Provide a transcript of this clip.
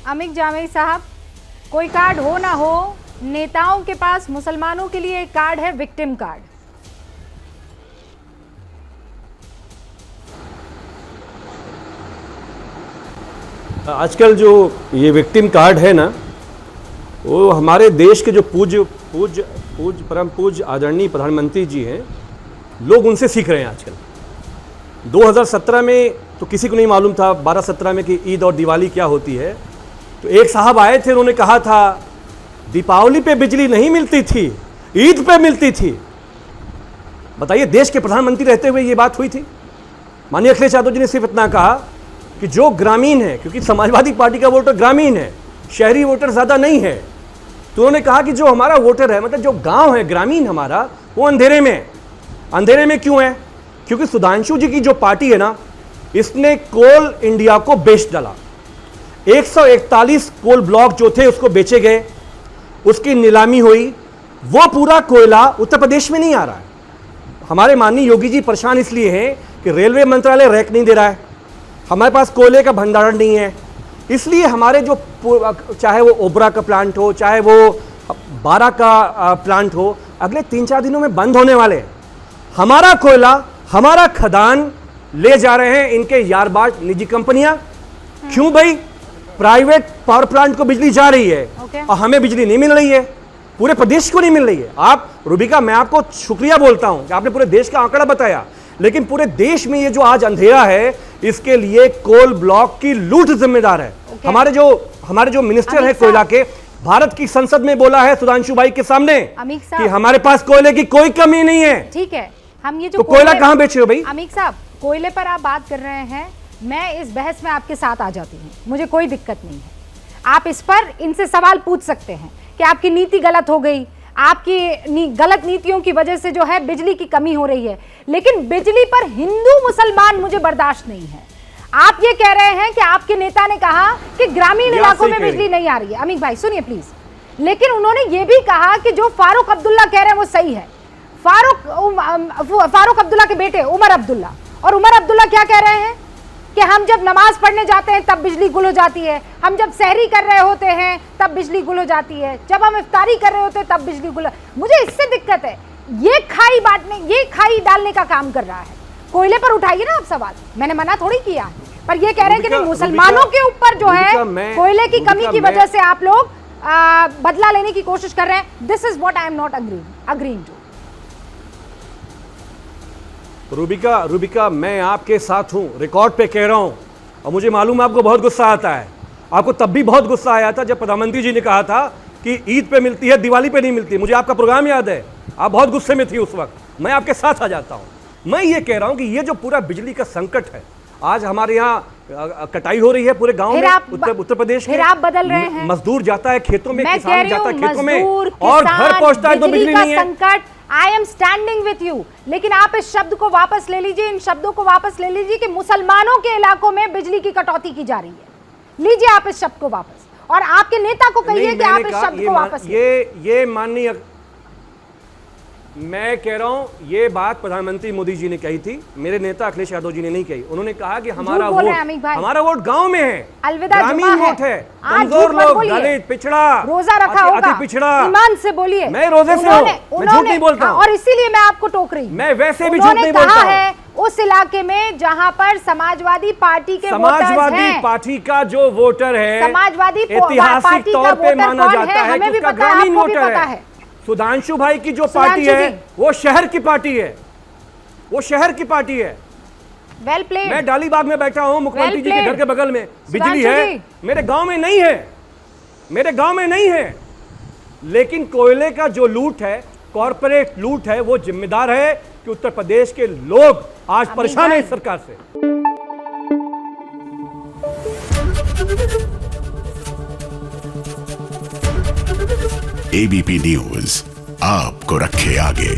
अमिक जावेद साहब, कोई कार्ड हो ना हो, नेताओं के पास मुसलमानों के लिए एक कार्ड है, विक्टिम कार्ड। आजकल जो ये विक्टिम कार्ड है ना, वो हमारे देश के जो परम पूज्य आदरणीय प्रधानमंत्री जी हैं, लोग उनसे सीख रहे हैं आजकल। 2017 में तो किसी को नहीं मालूम था 12-17 में कि ईद और दिवाली क्या होती है। तो एक साहब आए थे, उन्होंने कहा था दीपावली पे बिजली नहीं मिलती थी, ईद पे मिलती थी। बताइए, देश के प्रधानमंत्री रहते हुए ये बात हुई थी? माननीय अखिलेश यादव जी ने सिर्फ इतना कहा कि जो ग्रामीण है, क्योंकि समाजवादी पार्टी का वोटर ग्रामीण है, शहरी वोटर ज़्यादा नहीं है, तो उन्होंने कहा कि जो हमारा वोटर है, मतलब जो गांव है ग्रामीण हमारा, वो अंधेरे में है। अंधेरे में क्यों है? क्योंकि सुधांशु जी की जो पार्टी है ना, इसने कोल इंडिया को बेच डाला। 141 कोल ब्लॉक जो थे उसको बेचे गए, उसकी नीलामी हुई। वो पूरा कोयला उत्तर प्रदेश में नहीं आ रहा है। हमारे माननीय योगी जी परेशान इसलिए हैं कि रेलवे मंत्रालय रैक नहीं दे रहा है, हमारे पास कोयले का भंडारण नहीं है। इसलिए हमारे जो, चाहे वो ओबरा का प्लांट हो, चाहे वो बारा का प्लांट हो, अगले 3-4 दिनों में बंद होने वाले हैं। हमारा कोयला, हमारा खदान ले जा रहे हैं इनके यारबाज निजी कंपनियां। क्यों भाई? प्राइवेट पावर प्लांट को बिजली जा रही है और हमें बिजली नहीं मिल रही है, पूरे प्रदेश को नहीं मिल रही है। आप रूबिका, मैं आपको शुक्रिया बोलता हूं कि आपने पूरे देश का आंकड़ा बताया, लेकिन पूरे देश में ये जो आज अंधेरा है, इसके लिए कोल ब्लॉक की लूट जिम्मेदार है। हमारे जो मिनिस्टर है कोयला के, भारत की संसद में बोला है सुधांशु भाई के सामने कि हमारे पास कोयले की कोई कमी नहीं है। ठीक है, हम ये जो तो कोयला कहां बेच रहे हो भाई? अमिक साहब, कोयले पर आप बात कर रहे हैं, मैं इस बहस में आपके साथ आ जाती हूँ, मुझे कोई दिक्कत नहीं है। आप इस पर इनसे सवाल पूछ सकते हैं कि आपकी नीति गलत हो गई, आपकी गलत नीतियों की वजह से जो है बिजली की कमी हो रही है, लेकिन बिजली पर हिंदू मुसलमान मुझे बर्दाश्त नहीं है। आप ये कह रहे हैं कि आपके नेता ने कहा कि ग्रामीण इलाकों में बिजली नहीं आ रही है। अमिक भाई सुनिए प्लीज, लेकिन उन्होंने ये भी कहा कि जो फारूक अब्दुल्ला कह रहे हैं वो सही है। फारूक अब्दुल्ला के बेटे उमर अब्दुल्ला, और उमर अब्दुल्ला क्या कह रहे हैं कि हम जब नमाज पढ़ने जाते हैं तब बिजली गुल हो जाती है, हम जब सहरी कर रहे होते हैं तब बिजली गुल हो जाती है, जब हम इफ्तारी कर रहे होते हैं तब बिजली गुल। मुझे इससे दिक्कत है, ये खाई बांटने, ये खाई डालने का काम कर रहा है। कोयले पर उठाइए ना आप सवाल, मैंने मना थोड़ी किया, पर ये कह रहे हैं कि नहीं, मुसलमानों के ऊपर जो है कोयले की कमी की वजह से आप लोग बदला लेने की कोशिश कर रहे हैं। This is what I am not agreeing to. Rubika, मैं आपके साथ हूं, रिकॉर्ड पे कह रहा हूं, और मुझे मालूम है आपको बहुत गुस्सा आता है। आपको तब भी बहुत गुस्सा आया था जब प्रधानमंत्री जी ने कहा था कि ईद पे मिलती है, दिवाली पे नहीं मिलती। मुझे आपका प्रोग्राम याद है, आप बहुत गुस्से में थी उस वक्त। मैं आपके साथ आ जाता हूं। मैं ये कह रहा हूं कि ये जो पूरा बिजली का संकट है, आज हमारे यहाँ कटाई हो रही है पूरे गांव में, उत्तर प्रदेश के। आप बदल रहे हैं, मजदूर जाता है खेतों में, किसान जाता है खेतों में, और घर पहुंचता है तो बिजली नहीं है। संकट, I am standing with you, लेकिन आप इस शब्द को वापस ले लीजिए, इन शब्दों को वापस ले लीजिए कि मुसलमानों के इलाकों में बिजली की कटौती की जा रही है। लीजिए आप इस शब्द को वापस, और आपके नेता को कहिए कि आप इस शब्द को वापस ये माननीय, मैं कह रहा हूं ये बात प्रधानमंत्री मोदी जी ने कही थी, मेरे नेता अखिलेश यादव जी ने नहीं कही। उन्होंने कहा कि हमारा वोट गांव में है, ग्रामीण वोट है, कमजोर लोग, दलित, पिछड़ा, रोजा रखा होगा, पिछड़ा। ईमान से बोलिए, मैं रोजे से हूं, मैं झूठ नहीं बोलता हूं, और इसीलिए मैं आपको टोक रही हूं। मैं वैसे भी झूठ नहीं बोलता है उस इलाके में जहां पर समाजवादी पार्टी के समाजवादी पार्टी का जो वोटर है, समाजवादी ऐतिहासिक तौर पे माना जाता है कि उसका ग्रामीण वोटर है। सुधांशु भाई की जो पार्टी है वो शहर की पार्टी है, वो शहर की पार्टी है। Well played. मैं डालीबाग में बैठा हूं, मुख्यमंत्री जी के घर के बगल में बिजली है, मेरे गांव में नहीं है, मेरे गांव में नहीं है। लेकिन कोयले का जो लूट है, कॉर्पोरेट लूट है, वो जिम्मेदार है कि उत्तर प्रदेश के लोग आज परेशान है इस सरकार से। एबीपी न्यूज आपको रखे आगे।